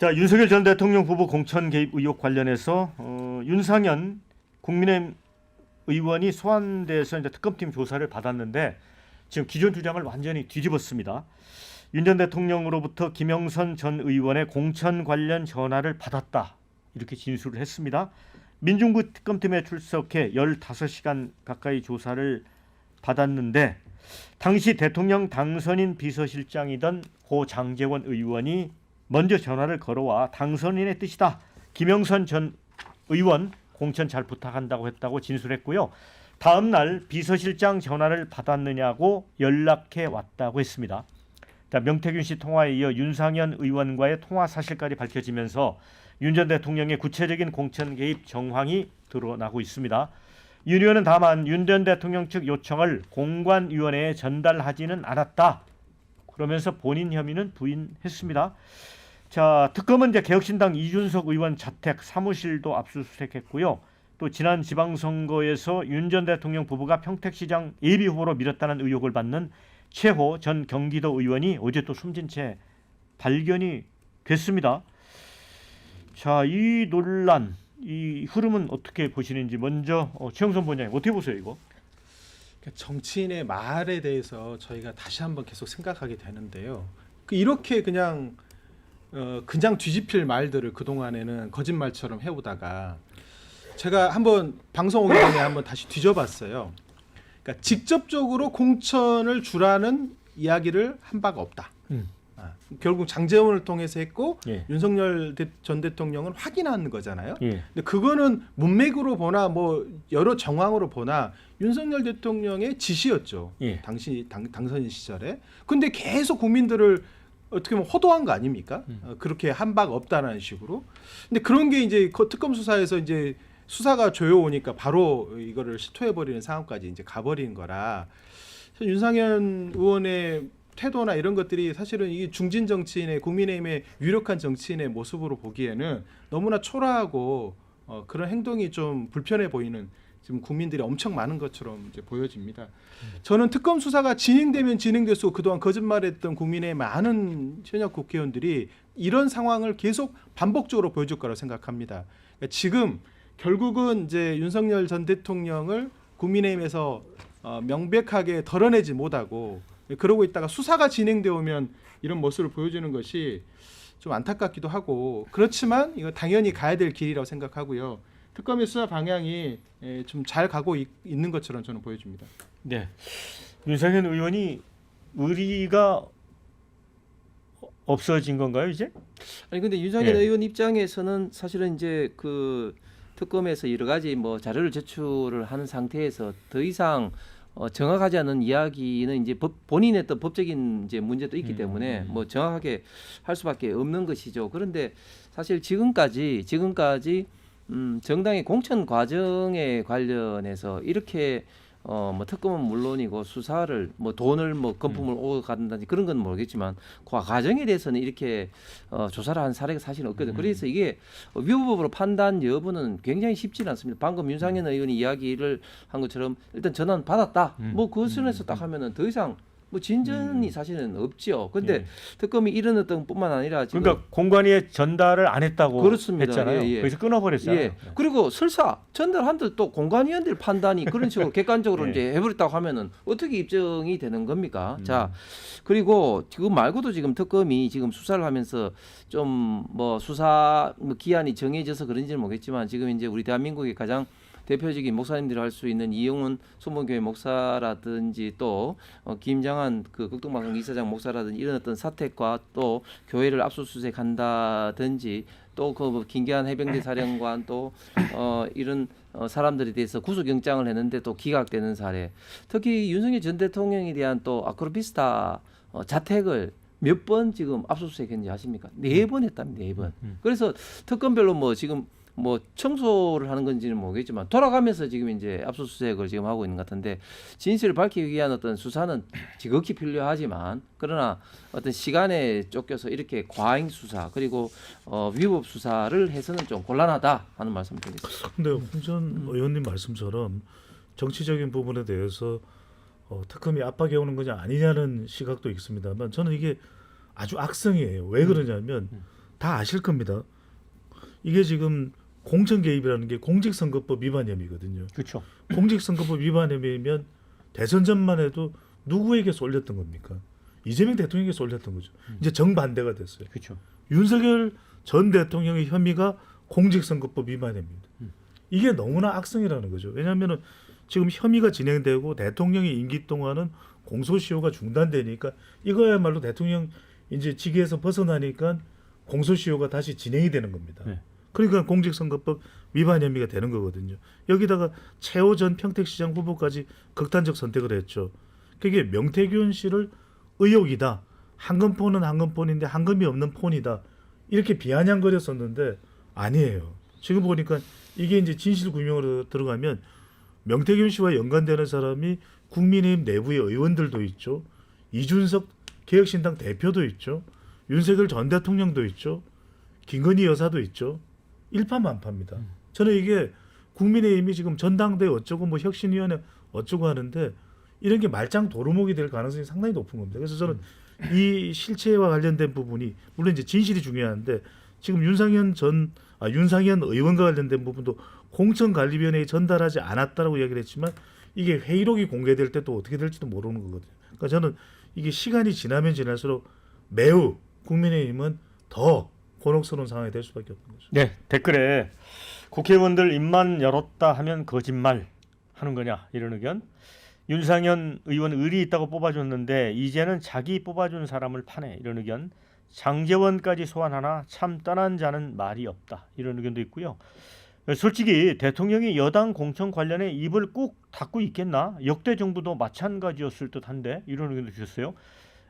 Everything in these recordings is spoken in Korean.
자, 윤석열 전 대통령 후보 공천 개입 의혹 관련해서 윤상현 국민의힘 의원이 소환돼서 이제 특검팀 조사를 받았는데 지금 기존 주장을 완전히 뒤집었습니다. 윤 전 대통령으로부터 김영선 전 의원의 공천 관련 전화를 받았다 이렇게 진술을 했습니다. 민중부 특검팀에 출석해 15시간 가까이 조사를 받았는데 당시 대통령 당선인 비서실장이던 고 장제원 의원이 먼저 전화를 걸어와 당선인의 뜻이다. 김영선 전 의원 공천 잘 부탁한다고 했다고 진술했고요. 다음 날 비서실장 전화를 받았느냐고 연락해 왔다고 했습니다. 명태균 씨 통화에 이어 윤상현 의원과의 통화 사실까지 밝혀지면서 윤 전 대통령의 구체적인 공천 개입 정황이 드러나고 있습니다. 윤 의원은 다만 윤 전 대통령 측 요청을 공관위원회에 전달하지는 않았다. 그러면서 본인 혐의는 부인했습니다. 자, 특검은 이제 개혁신당 이준석 의원 자택 사무실도 압수수색했고요. 또 지난 지방선거에서 윤 전 대통령 부부가 평택시장 예비후보로 밀었다는 의혹을 받는 최호 전 경기도 의원이 어제 또 숨진 채 발견이 됐습니다. 자, 이 논란, 이 흐름은 어떻게 보시는지 먼저 최영선 본장님 어떻게 보세요 이거? 정치인의 말에 대해서 저희가 다시 한번 계속 생각하게 되는데요. 이렇게 그냥 뒤집힐 말들을 그 동안에는 거짓말처럼 해오다가 제가 한번 방송 오기 전에 한번 다시 뒤져봤어요. 그러니까 직접적으로 공천을 주라는 이야기를 한 바가 없다. 결국 장제원을 통해서 했고 예. 윤석열 전 대통령은 확인한 거잖아요. 예. 근데 그거는 문맥으로 보나 뭐 여러 정황으로 보나 윤석열 대통령의 지시였죠. 예. 당시 당선인 시절에. 근데 계속 국민들을 어떻게 보면 호도한 거 아닙니까? 그렇게 한 바가 없다는 식으로. 근데 그런 게 이제 특검 수사에서 이제 수사가 조여오니까 바로 이거를 시토해버리는 상황까지 이제 가버린 거라 윤상현 의원의 태도나 이런 것들이 사실은 이 중진 정치인의 국민의힘의 유력한 정치인의 모습으로 보기에는 너무나 초라하고 그런 행동이 좀 불편해 보이는 지금 국민들이 엄청 많은 것처럼 이제 보여집니다. 저는 특검 수사가 진행되면 진행될수록 그동안 거짓말했던 국민의 많은 현역 국회의원들이 이런 상황을 계속 반복적으로 보여줄 거라고 생각합니다. 그러니까 지금 결국은 이제 윤석열 전 대통령을 국민의힘에서 명백하게 덜어내지 못하고 그러고 있다가 수사가 진행되어 오면 이런 모습을 보여주는 것이 좀 안타깝기도 하고 그렇지만 이거 당연히 가야 될 길이라고 생각하고요. 특검의 수사 방향이 좀 잘 가고 있는 것처럼 저는 보여집니다. 네, 윤상현 의원이 의리가 없어진 건가요 이제? 아니 근데 윤상현 예. 의원 입장에서는 사실은 이제 그 특검에서 여러 가지 뭐 자료를 제출을 하는 상태에서 더 이상 정확하지 않은 이야기는 이제 본인의 어떤 법적인 이제 문제도 있기 때문에 뭐 정확하게 할 수밖에 없는 것이죠. 그런데 사실 지금까지 정당의 공천 과정에 관련해서 이렇게 뭐 특검은 물론이고 수사를 뭐 돈을 뭐 금품을 오간다든지 그런 건 모르겠지만 그 과정에 대해서는 이렇게 조사를 한 사례가 사실은 없거든요. 그래서 이게 위법으로 판단 여부는 굉장히 쉽지는 않습니다. 방금 윤상현 의원이 이야기를 한 것처럼 일단 전화는 받았다. 뭐 그 선에서 딱 하면은 더 이상 뭐 진전이 사실은 없죠. 근데 예. 특검이 이런 어떤 뿐만 아니라 지금 그러니까 공관위에 전달을 안 했다고 그렇습니다. 했잖아요. 예, 예. 그래서 끊어버렸잖아요. 예. 그리고 설사 전달한들 또 공관위원들 판단이 그런 식으로 객관적으로 예. 이제 해버렸다고 하면은 어떻게 입증이 되는 겁니까? 자, 그리고 지금 말고도 지금 특검이 지금 수사를 하면서 좀 뭐 수사 뭐 기한이 정해져서 그런지는 모르겠지만 지금 이제 우리 대한민국의 가장 대표적인 목사님들이 할 수 있는 이영훈 소문교회 목사라든지 또 김장한 그 극동방송 이사장 목사라든지 이런 어떤 사택과 또 교회를 압수수색한다든지 또 그 김기한 해병대 사령관 또 이런 사람들에 대해서 구속영장을 했는데 또 기각되는 사례. 특히 윤석열 전 대통령에 대한 또 아크로비스타 자택을 몇 번 지금 압수수색했는지 아십니까? 4번 했답니다. 4번. 그래서 특검별로 뭐 지금 뭐 청소를 하는 건지는 모르겠지만 돌아가면서 지금 이제 압수수색을 지금 하고 있는 것 같은데 진실을 밝히기 위한 어떤 수사는 지극히 필요하지만 그러나 어떤 시간에 쫓겨서 이렇게 과잉 수사 그리고 위법 수사를 해서는 좀 곤란하다 하는 말씀드리겠습니다. 근데 홍 전 의원님 말씀처럼 정치적인 부분에 대해서 특검이 압박해 오는 거냐 아니냐는 시각도 있습니다만 저는 이게 아주 악성이에요. 왜 그러냐면 다 아실 겁니다. 이게 지금 공천 개입이라는 게 공직선거법 위반 혐의거든요. 그렇죠. 공직선거법 위반 혐의면 대선 전만 해도 누구에게 쏠렸던 겁니까? 이재명 대통령에게 쏠렸던 거죠. 이제 정반대가 됐어요. 그렇죠. 윤석열 전 대통령의 혐의가 공직선거법 위반 혐의입니다. 이게 너무나 악성이라는 거죠. 왜냐하면 지금 혐의가 진행되고 대통령의 임기 동안은 공소시효가 중단되니까 이거야말로 대통령 이제 직위에서 벗어나니까 공소시효가 다시 진행이 되는 겁니다. 네. 그러니까 공직선거법 위반 혐의가 되는 거거든요. 여기다가 최호 전 평택시장 후보까지 극단적 선택을 했죠. 그게 명태균 씨를 의혹이다. 한금폰은 한금폰인데 한금이 없는 폰이다. 이렇게 비아냥거렸었는데 아니에요. 지금 보니까 이게 이제 진실규명으로 들어가면 명태균 씨와 연관되는 사람이 국민의힘 내부의 의원들도 있죠. 이준석 개혁신당 대표도 있죠. 윤석열 전 대통령도 있죠. 김건희 여사도 있죠. 일파만파입니다. 저는 이게 국민의힘이 지금 전당대 어쩌고 뭐 혁신위원회 어쩌고 하는데 이런 게 말짱 도루묵이 될 가능성이 상당히 높은 겁니다. 그래서 저는 이 실체와 관련된 부분이 물론 이제 진실이 중요한데 지금 윤상현 의원과 관련된 부분도 공천관리위원회에 전달하지 않았다라고 이야기를 했지만 이게 회의록이 공개될 때 또 어떻게 될지도 모르는 거거든요. 그러니까 저는 이게 시간이 지나면 지날수록 매우 국민의힘은 더 곤혹스러운 상황이 될 수밖에 없는 거죠. 네, 댓글에 국회의원들 입만 열었다 하면 거짓말 하는 거냐 이런 의견. 윤상현 의원 의리 있다고 뽑아줬는데 이제는 자기 뽑아준 사람을 파네 이런 의견. 장제원까지 소환하나 참 떠난 자는 말이 없다 이런 의견도 있고요. 솔직히 대통령이 여당 공천 관련해 입을 꾹 닫고 있겠나? 역대 정부도 마찬가지였을 듯한데 이런 의견도 주셨어요.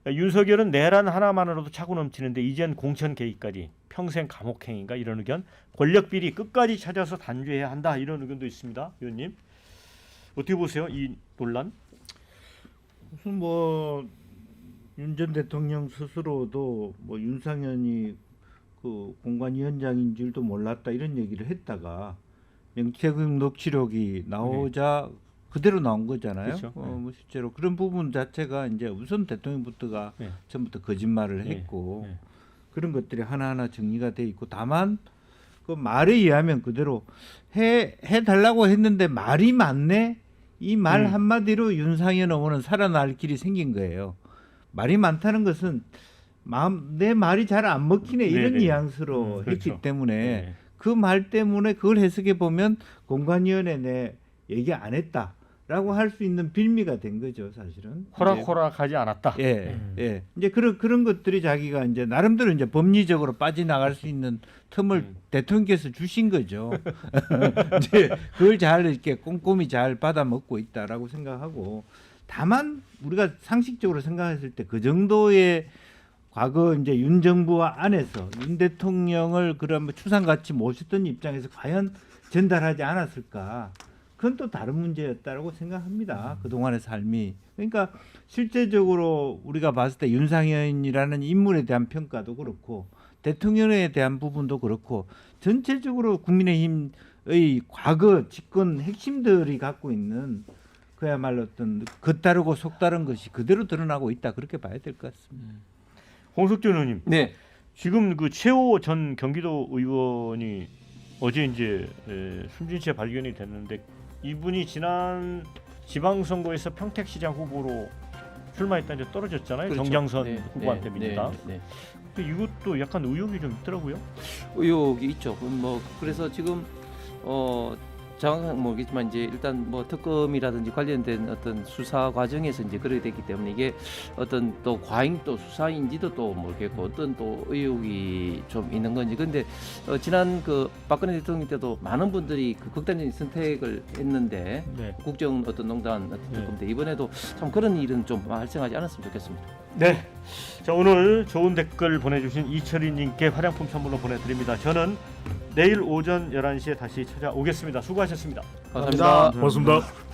윤석열은 내란 하나만으로도 차고 넘치는데 이젠 공천 개입까지 평생 감옥행인가 이런 의견. 권력 비리 끝까지 찾아서 단죄해야 한다 이런 의견도 있습니다. 의원님 어떻게 보세요 이 논란? 무슨 뭐 윤 전 대통령 스스로도 뭐 윤상현이 그 공관위원장인 줄도 몰랐다 이런 얘기를 했다가 명태균 녹취록이 나오자 그대로 나온 거잖아요. 그렇죠. 뭐 실제로 그런 부분 자체가 이제 우선 대통령부터가 네. 처음부터 거짓말을 네. 했고 네. 그런 것들이 하나하나 정리가 돼 있고 다만 그 말에 의하면 그대로 해 달라고 했는데 말이 많네. 이 말 한마디로 윤상현 의원은 살아날 길이 생긴 거예요. 말이 많다는 것은 내 말이 잘 안 먹히네 이런 네네. 뉘앙스로 했기 그렇죠. 때문에 네. 그 말 때문에 그걸 해석해 보면 공관위원회 내 얘기 안 했다라고 할 수 있는 빌미가 된 거죠 사실은. 호락호락하지 않았다. 예, 예. 이제 그런 것들이 자기가 이제 나름대로 이제 법리적으로 빠져나갈 수 있는 틈을 대통령께서 주신 거죠. 이제 그걸 잘 이렇게 꼼꼼히 잘 받아 먹고 있다라고 생각하고 다만 우리가 상식적으로 생각했을 때 그 정도의 과거 이제 윤 정부와 안에서 윤 대통령을 그런 추상같이 모셨던 입장에서 과연 전달하지 않았을까? 그건 또 다른 문제였다라고 생각합니다. 그동안의 삶이. 그러니까 실제적으로 우리가 봤을 때 윤상현이라는 인물에 대한 평가도 그렇고 대통령에 대한 부분도 그렇고 전체적으로 국민의힘의 과거 집권 핵심들이 갖고 있는 그야말로 어떤 겉다르고 속다른 것이 그대로 드러나고 있다. 그렇게 봐야 될 것 같습니다. 홍석준 의원님. 네. 지금 그 최호 전 경기도 의원이 어제 이제 숨진 채 발견이 됐는데 이분이 지난 지방선거에서 평택시장 후보로 출마했다 이제 떨어졌잖아요. 그렇죠. 정장선 네, 후보한테 네, 밀리다. 네, 네. 근데 이것도 약간 의혹이 좀 있더라고요. 의혹이 있죠. 뭐 그래서 지금 정확한 모르겠지만 이제 일단 뭐 특검이라든지 관련된 어떤 수사 과정에서 이제 그렇게 됐기 때문에 이게 어떤 또 과잉 또 수사인지도 또 모르겠고 어떤 또 의혹이 좀 있는 건지. 근데 지난 그 박근혜 대통령 때도 많은 분들이 그 극단적인 선택을 했는데 네. 국정 어떤 농단 어떤 특검 때 이번에도 참 그런 일은 좀 발생하지 않았으면 좋겠습니다. 네. 자, 오늘 좋은 댓글 보내주신 이철희님께 화장품 선물로 보내드립니다. 저는 내일 오전 11시에 다시 찾아오겠습니다. 수고하셨습니다. 감사합니다. 고맙습니다.